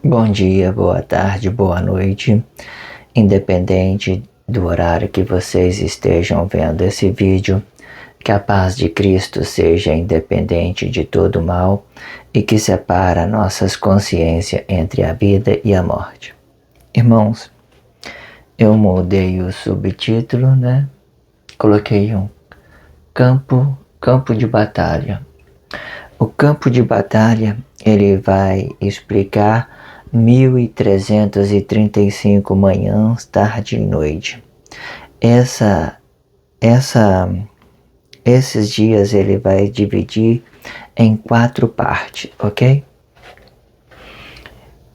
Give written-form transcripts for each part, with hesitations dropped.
Bom dia, boa tarde, boa noite, independente do horário que vocês estejam vendo esse vídeo, que a paz de Cristo seja independente de todo mal e que separa nossas consciências entre a vida e a morte. Irmãos, eu mudei o subtítulo, né? Coloquei um campo de batalha. O campo de batalha, ele vai explicar 1335 manhãs, tarde e noite. Esses dias ele vai dividir em 4 partes, ok?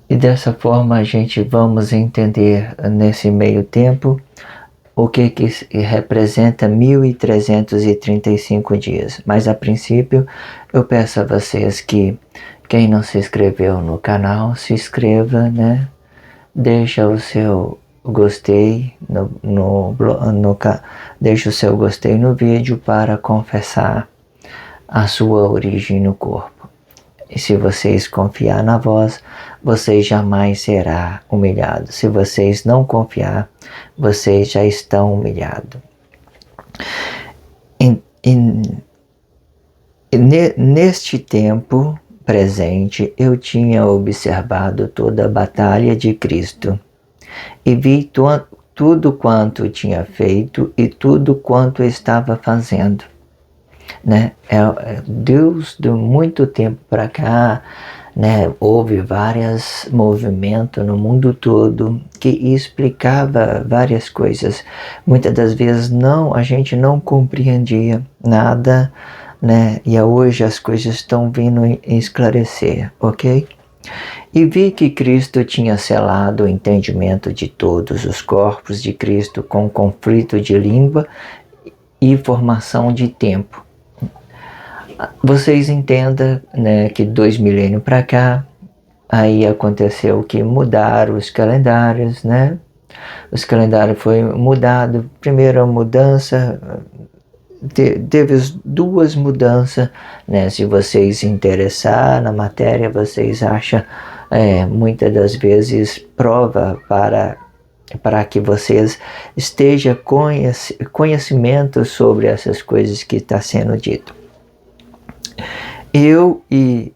E dessa forma a gente vamos entender nesse meio tempo o que representa 1335 dias. Mas a princípio eu peço a vocês que quem não se inscreveu no canal, se inscreva, né? Deixa o seu gostei deixa o seu gostei no vídeo para confessar a sua origem no corpo. E se vocês confiar na voz, vocês jamais será humilhado. Se vocês não confiar, vocês já estão humilhados. Neste tempo presente, eu tinha observado toda a batalha de Cristo e vi tudo quanto tinha feito e tudo quanto estava fazendo, né? Deus, de muito tempo para cá, né, houve vários movimentos no mundo todo que explicava várias coisas. Muitas das vezes a gente não compreendia nada, né? E hoje as coisas estão vindo esclarecer, ok? E vi que Cristo tinha selado o entendimento de todos os corpos de Cristo com conflito de língua e formação de tempo. Vocês entendam, né, que 2 milênios para cá, aí aconteceu que mudaram os calendários, né? Os calendários foi mudado. Primeira mudança, teve 2 mudanças, né? Se vocês interessar na matéria, vocês acham muitas das vezes prova para que vocês estejam conhecimento sobre essas coisas que está sendo dito. E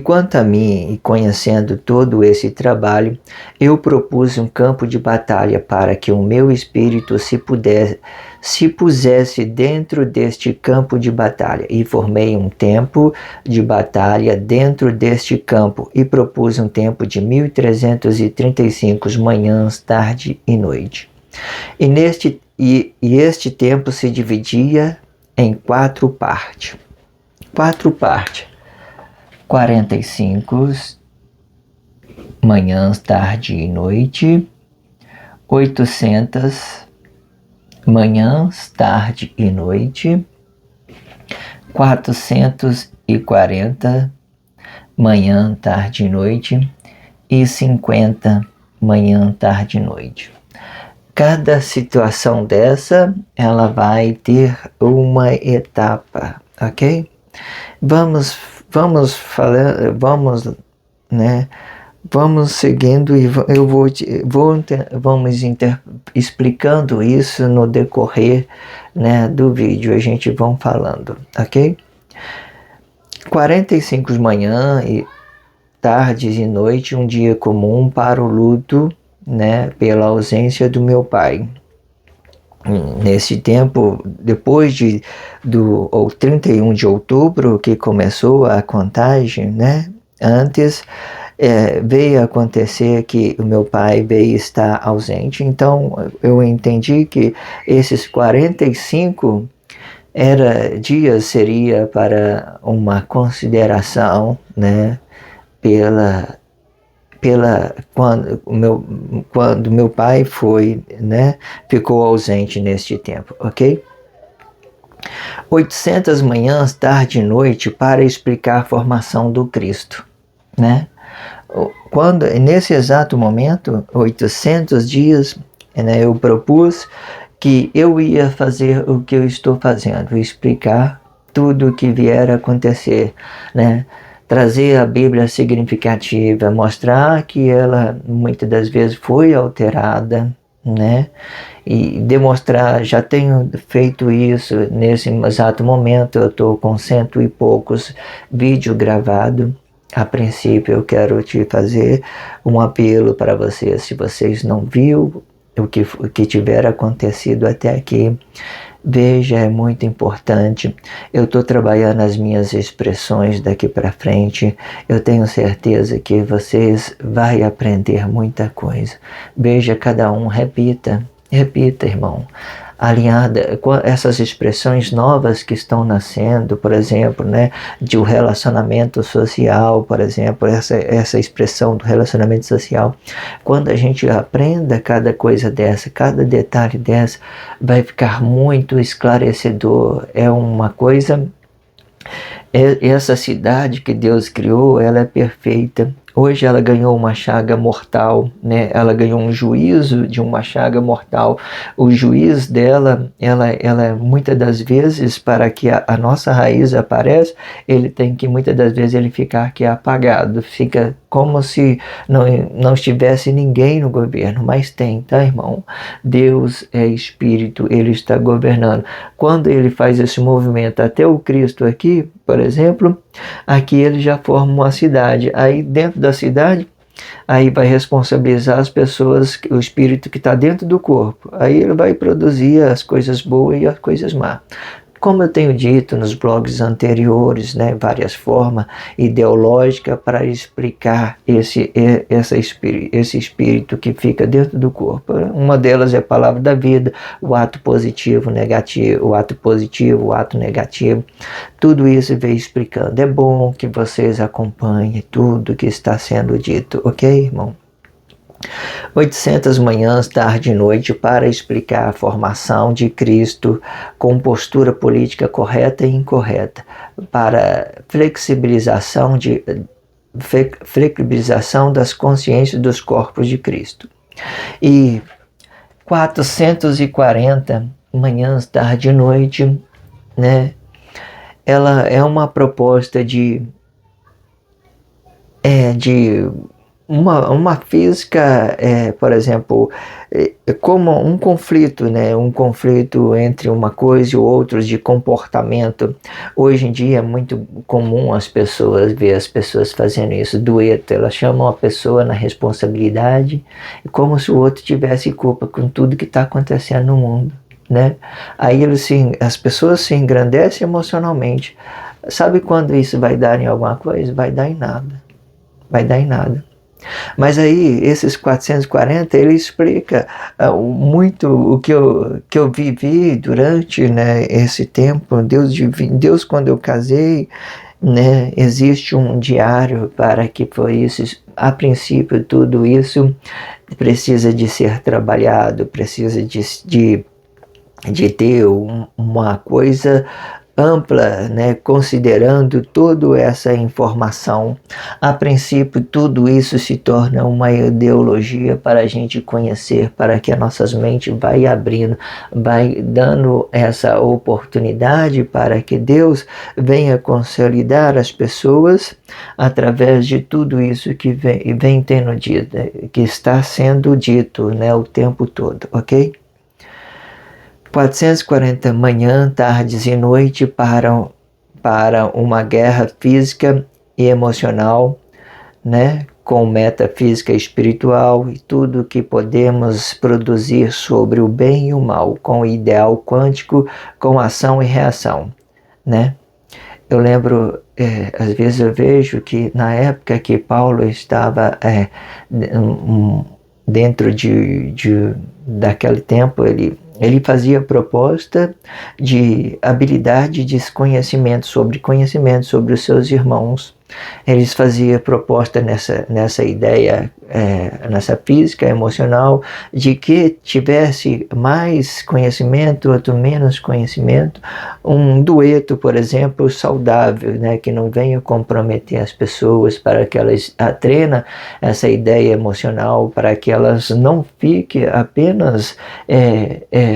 quanto a mim, e conhecendo todo esse trabalho, eu propus um campo de batalha para que o meu espírito se pusesse dentro deste campo de batalha. E formei um tempo de batalha dentro deste campo e propus um tempo de 1335 manhãs, tarde e noite. E este tempo se dividia em 4 partes. 45 manhãs, tarde e noite, 800 manhãs, tarde e noite, 440 manhã, tarde e noite e 50 manhã, tarde e noite. Cada situação dessa, ela vai ter uma etapa, ok? Vamos seguindo e vamos explicando isso no decorrer, né, do vídeo. A gente vai falando, ok? 45 manhã e tardes e noite, um dia comum para o luto, né, pela ausência do meu pai. Nesse tempo, depois do 31 de outubro, que começou a contagem, né? Antes veio acontecer que o meu pai veio estar ausente. Então, eu entendi que esses 45 dias seria para uma consideração, né? quando meu pai foi, né, ficou ausente neste tempo, ok? 800 manhãs, tarde e noite para explicar a formação do Cristo, né? Nesse exato momento, 800 dias, né, eu propus que eu ia fazer o que eu estou fazendo, explicar tudo o que vier a acontecer, né? Trazer a Bíblia significativa, mostrar que ela muitas das vezes foi alterada, né? E demonstrar, já tenho feito isso nesse exato momento, eu estou com 100 e poucos vídeos gravados. A princípio eu quero te fazer um apelo para vocês, se vocês não viram o que tiver acontecido até aqui, veja, é muito importante. Eu estou trabalhando as minhas expressões daqui para frente. Eu tenho certeza que vocês vão aprender muita coisa. Veja, cada um, repita, irmão. Alinhada com essas expressões novas que estão nascendo, por exemplo, né, de um relacionamento social, por exemplo, essa expressão do relacionamento social. Quando a gente aprenda cada coisa dessa, cada detalhe dessa, vai ficar muito esclarecedor. É uma coisa... Essa cidade que Deus criou, ela é perfeita. Hoje ela ganhou uma chaga mortal, né? Ela ganhou um juízo de uma chaga mortal. O juiz dela, ela muitas das vezes, para que a nossa raiz apareça, ele tem que muitas das vezes ele ficar aqui apagado. Fica como se não estivesse ninguém no governo, mas tem, tá, irmão? Deus é Espírito, Ele está governando. Quando Ele faz esse movimento até o Cristo aqui, por exemplo, aqui Ele já forma uma cidade. Aí dentro da cidade, aí vai responsabilizar as pessoas, o Espírito que está dentro do corpo. Aí Ele vai produzir as coisas boas e as coisas más. Como eu tenho dito nos blogs anteriores, né, várias formas ideológicas para explicar esse espírito que fica dentro do corpo. Uma delas é a palavra da vida, o ato positivo, negativo, o ato positivo, o ato negativo. Tudo isso vem explicando. É bom que vocês acompanhem tudo que está sendo dito, ok, irmão? 800 manhãs, tarde e noite para explicar a formação de Cristo com postura política correta e incorreta, para flexibilização das consciências dos corpos de Cristo. E 440 manhãs, tarde e noite, né? Ela é uma proposta de uma física, por exemplo, como um conflito, né? Um conflito entre uma coisa e outra de comportamento. Hoje em dia é muito comum as pessoas ver as pessoas fazendo isso, dueto. Elas chamam a pessoa na responsabilidade, como se o outro tivesse culpa com tudo que está acontecendo no mundo, né? Aí as pessoas se engrandecem emocionalmente. Sabe quando isso vai dar em alguma coisa? Vai dar em nada. Vai dar em nada. Mas aí, esses 440, ele explica muito o que eu vivi durante, né, esse tempo. Deus, quando eu casei, né, existe um diário para que foi isso. A princípio, tudo isso precisa de ser trabalhado, precisa de ter uma coisa ampla, né, considerando toda essa informação. A princípio, tudo isso se torna uma ideologia para a gente conhecer, para que as nossas mentes vai abrindo, vai dando essa oportunidade para que Deus venha consolidar as pessoas através de tudo isso que vem tendo dito, que está sendo dito, né, o tempo todo, ok? 440 manhã, tardes e noite para uma guerra física e emocional, né? Com metafísica espiritual e tudo que podemos produzir sobre o bem e o mal, com o ideal quântico, com ação e reação, né? Eu lembro, às vezes eu vejo que na época que Paulo estava dentro daquele tempo, ele fazia proposta de habilidade de conhecimento sobre os seus irmãos, Eles faziam proposta nessa ideia, nessa física emocional, de que tivesse mais conhecimento, outro menos conhecimento, um dueto, por exemplo, saudável, né, que não venha comprometer as pessoas, para que elas treinam essa ideia emocional, para que elas não fiquem apenas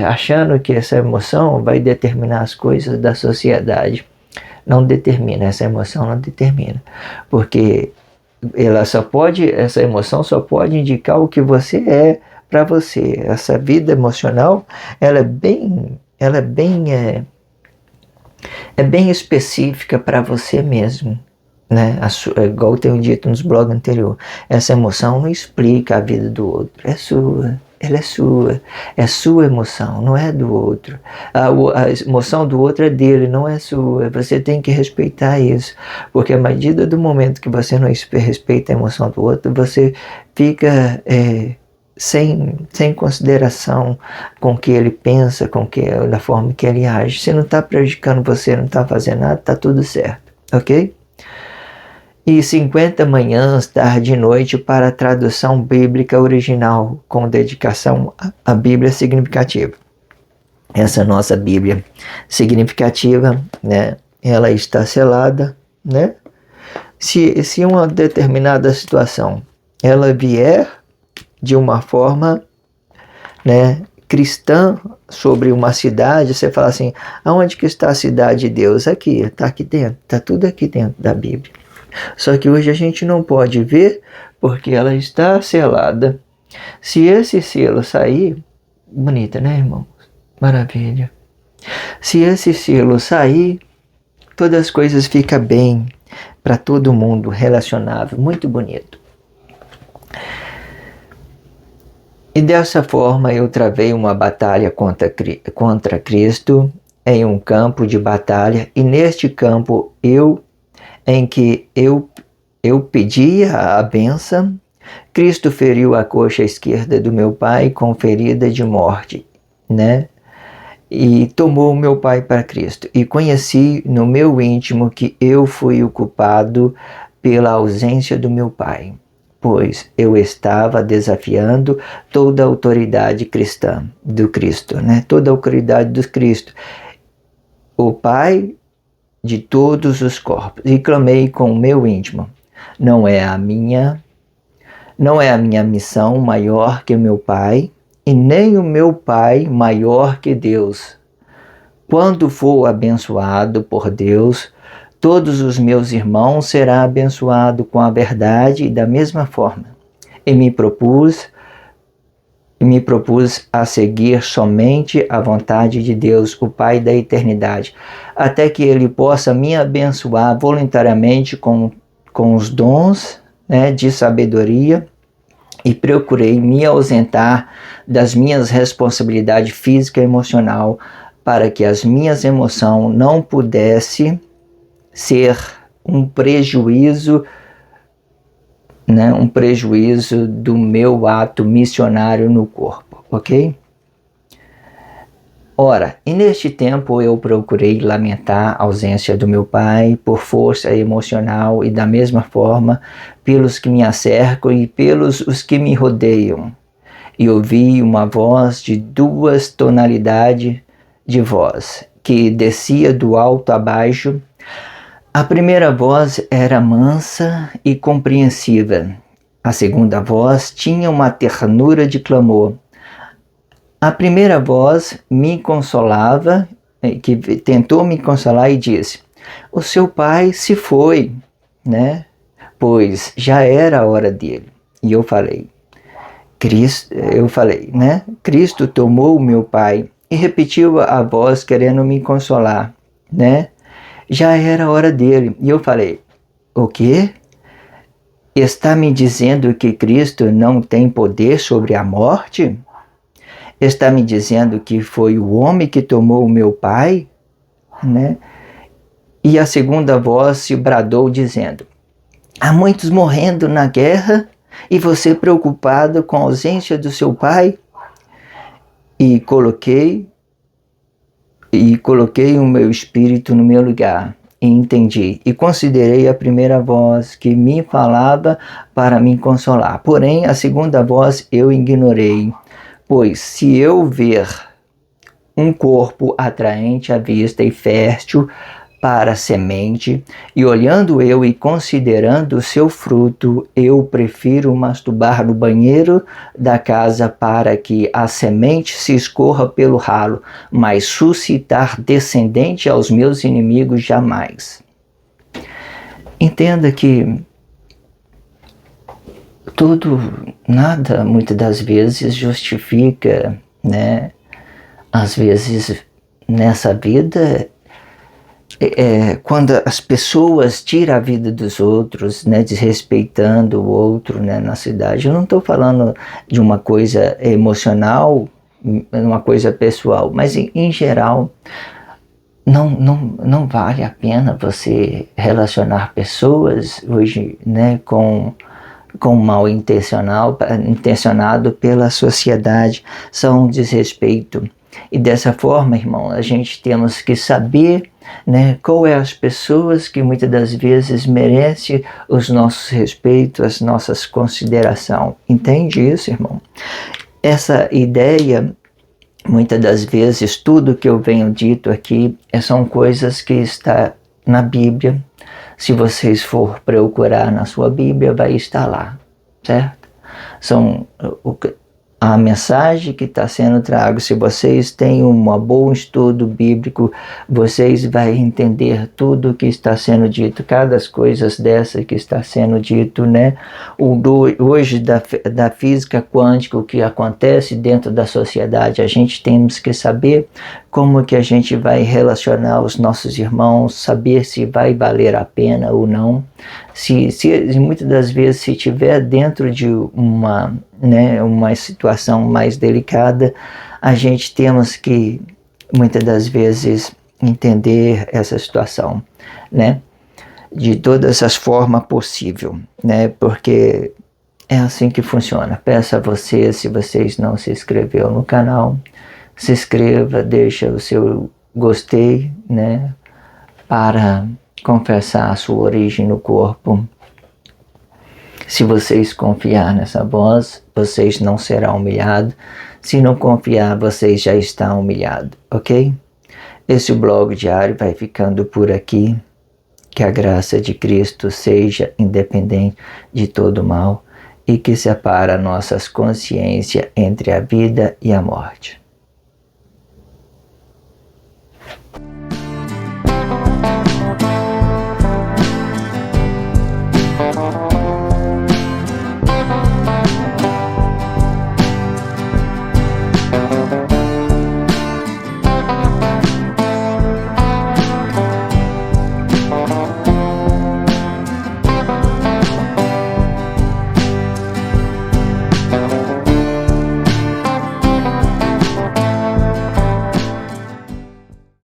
achando que essa emoção vai determinar as coisas da sociedade. Não determina, essa emoção não determina, porque essa emoção só pode indicar o que você é para você. Essa vida emocional, ela é bem específica para você mesmo, né? Igual eu tenho dito nos blogs anteriores, essa emoção não explica a vida do outro, é sua. Ela é sua emoção, não é do outro. A emoção do outro é dele, não é sua. Você tem que respeitar isso, porque a medida do momento que você não respeita a emoção do outro, você fica sem consideração com o que ele pensa, da forma que ele age. Se não está prejudicando você, não está fazendo nada, está tudo certo, ok? E 50 manhãs, tarde e noite para a tradução bíblica original, com dedicação à Bíblia significativa. Essa nossa Bíblia significativa, né, ela está selada, né? Se uma determinada situação ela vier de uma forma, né, cristã sobre uma cidade, você fala assim, aonde que está a cidade de Deus? Aqui, está aqui dentro, está tudo aqui dentro da Bíblia. Só que hoje a gente não pode ver porque ela está selada. Se esse selo sair, bonita, né, irmãos? Maravilha. Se esse selo sair, todas as coisas ficam bem para todo mundo, relacionável, muito bonito. E dessa forma eu travei uma batalha contra Cristo em um campo de batalha, e neste campo em que eu pedia a bênção, Cristo feriu a coxa esquerda do meu pai com ferida de morte, né? E tomou meu pai para Cristo. E conheci no meu íntimo que eu fui o culpado pela ausência do meu pai, pois eu estava desafiando toda a autoridade cristã do Cristo, né? Toda a autoridade do Cristo, o Pai de todos os corpos, e clamei com o meu íntimo, não é a minha missão maior que o meu Pai, e nem o meu Pai maior que Deus. Quando for abençoado por Deus, todos os meus irmãos serão abençoados com a verdade e da mesma forma. E me propus a seguir somente a vontade de Deus, o Pai da eternidade, até que Ele possa me abençoar voluntariamente com os dons, né, de sabedoria, e procurei me ausentar das minhas responsabilidades física e emocional, para que as minhas emoções não pudessem ser um prejuízo, né, um prejuízo do meu ato missionário no corpo, ok? Ora, e neste tempo eu procurei lamentar a ausência do meu pai por força emocional, e da mesma forma pelos que me cercam e pelos os que me rodeiam. E ouvi uma voz de 2 tonalidades de voz, que descia do alto a baixo. A primeira voz era mansa e compreensiva. A segunda voz tinha uma ternura de clamor. A primeira voz me consolava, que tentou me consolar, e disse: o seu pai se foi, né? Pois já era a hora dele. E eu falei, né? Cristo tomou o meu pai. E repetiu a voz querendo me consolar, né? Já era a hora dele. E eu falei, o quê? Está me dizendo que Cristo não tem poder sobre a morte? Está me dizendo que foi o homem que tomou o meu pai? Né? E a segunda voz se bradou dizendo, há muitos morrendo na guerra e você preocupado com a ausência do seu pai? E coloquei o meu espírito no meu lugar. e entendi, e considerei a primeira voz que me falava para me consolar. Porém, a segunda voz eu ignorei, pois se eu ver um corpo atraente à vista e fértil para a semente, e olhando eu e considerando o seu fruto, eu prefiro masturbar no banheiro da casa para que a semente se escorra pelo ralo, mas suscitar descendente aos meus inimigos jamais. Entenda que nada, muitas das vezes, justifica, né? Às vezes, nessa vida, quando as pessoas tiram a vida dos outros, né, desrespeitando o outro, né, na cidade. Eu não estou falando de uma coisa emocional, uma coisa pessoal, mas em geral, não vale a pena você relacionar pessoas hoje, né, com mal intencionado pela sociedade. São um desrespeito. E dessa forma, irmão, a gente temos que saber, né, qual é as pessoas que muitas das vezes merecem os nossos respeitos, as nossas considerações. Entende isso, irmão? Essa ideia, muitas das vezes, tudo que eu venho dito aqui são coisas que está na Bíblia. Se vocês for procurar na sua Bíblia, vai estar lá, certo? São a mensagem que está sendo trago. Se vocês têm um bom estudo bíblico, vocês vão entender tudo que está sendo dito, cada coisa dessa que está sendo dito, né? Hoje da física quântica, o que acontece dentro da sociedade, a gente temos que saber como que a gente vai relacionar os nossos irmãos, saber se vai valer a pena ou não. Se muitas das vezes, se estiver dentro de uma situação mais delicada, a gente temos que, muitas das vezes, entender essa situação, né? De todas as formas possíveis, né? Porque é assim que funciona. Peço a vocês, se vocês não se inscreveram no canal, se inscreva, deixa o seu gostei, né? Para confessar a sua origem no corpo. Se vocês confiar nessa voz, vocês não serão humilhados. Se não confiar, vocês já estão humilhados, ok? Esse blog diário vai ficando por aqui. Que a graça de Cristo seja independente de todo mal e que separa nossas consciências entre a vida e a morte.